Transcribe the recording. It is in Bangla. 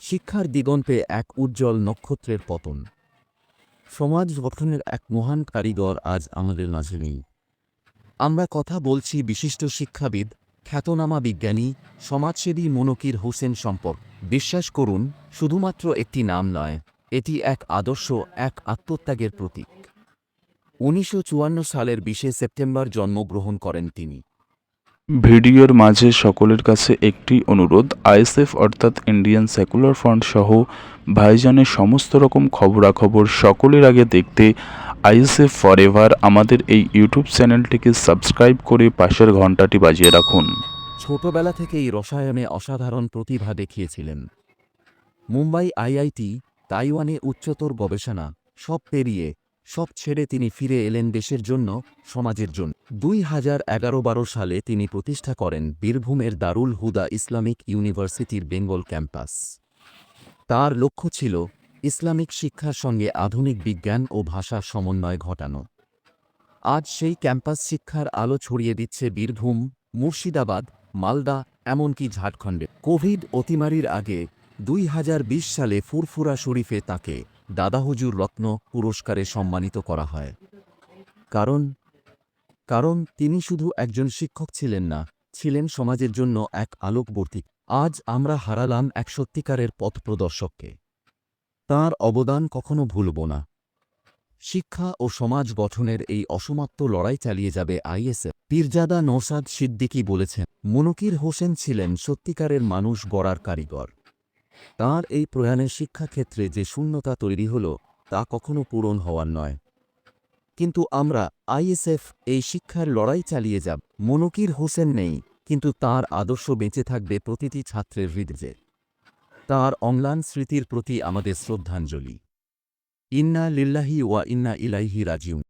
শিক্ষার দিগন্তে এক উজ্জ্বল নক্ষত্রের পতন। সমাজ গঠনের এক মহান কারিগর আজ আমাদের মাঝে নেই। আমরা কথা বলছি বিশিষ্ট শিক্ষাবিদ, খ্যাতনামা বিজ্ঞানী, সমাজসেবী মনকির হোসেন সম্পর্ক। বিশ্বাস করুন, শুধুমাত্র একটি নাম নয়, এটি এক আদর্শ, এক আত্মত্যাগের প্রতীক। ১৯৫৪ সালের ২০ সেপ্টেম্বর জন্মগ্রহণ করেন তিনি। ভিডিওর মাঝে সকলের কাছে একটি অনুরোধ, আইএসএফ অর্থাৎ ইন্ডিয়ান সেকুলার ফ্রন্ট সহ ভাইজানের সমস্ত রকম খবরাখবর সকলের আগে দেখতে আইএসএফ ফরএভার আমাদের এই ইউটিউব চ্যানেলটিকে সাবস্ক্রাইব করে পাশের ঘন্টাটি বাজিয়ে রাখুন। ছোটবেলা থেকেই রসায়নে অসাধারণ প্রতিভা দেখিয়েছিলেন। মুম্বাই আইআইটি, তাইওয়ানে উচ্চতর গবেষণা, সব পেরিয়ে, সব ছেড়ে তিনি ফিরে এলেন দেশের জন্য, সমাজের জন্য। ২০১১-১২ সালে তিনি প্রতিষ্ঠা করেন বীরভূমের দারুল হুদা ইসলামিক ইউনিভার্সিটির বেঙ্গল ক্যাম্পাস। তার লক্ষ্য ছিল ইসলামিক শিক্ষার সঙ্গে আধুনিক বিজ্ঞান ও ভাষার সমন্বয় ঘটানো। আজ সেই ক্যাম্পাস শিক্ষার আলো ছড়িয়ে দিচ্ছে বীরভূম, মুর্শিদাবাদ, মালদা, এমনকি ঝাড়খণ্ডে। কোভিড অতিমারির আগে ২০২০ সালে ফুরফুরা শরীফে তাঁকে দাদা হুজুর রত্ন পুরস্কারে সম্মানিত করা হয়। কারণ তিনি শুধু একজন শিক্ষক ছিলেন না, ছিলেন সমাজের জন্য এক আলোকবর্তিক। আজ আমরা হারালাম এক সত্যিকারের পথপ্রদর্শককে। তাঁর অবদান কখনো ভুলব না। শিক্ষা ও সমাজ গঠনের এই অসমাপ্ত লড়াই চালিয়ে যাবে আইএসএফ। পীরজাদা নওশাদ সিদ্দিকী বলেছেন, মনকির হোসেন ছিলেন সত্যিকারের মানুষ গড়ার কারিগর। তাঁর এই প্রয়াণে শিক্ষাক্ষেত্রে যে শূন্যতা তৈরি হল, তা কখনো পূরণ হওয়ার নয়। কিন্তু আমরা আইএসএফ এই শিক্ষার লড়াই চালিয়ে যাব। মনকির হোসেন নেই, কিন্তু তাঁর আদর্শ বেঁচে থাকবে প্রতিটি ছাত্রের হৃদয়ে। তাঁর অম্লান স্মৃতির প্রতি আমাদের শ্রদ্ধাঞ্জলি। ইন্না লিল্লাহি ওয়া ইন্না ইলাইহি রাজিউন।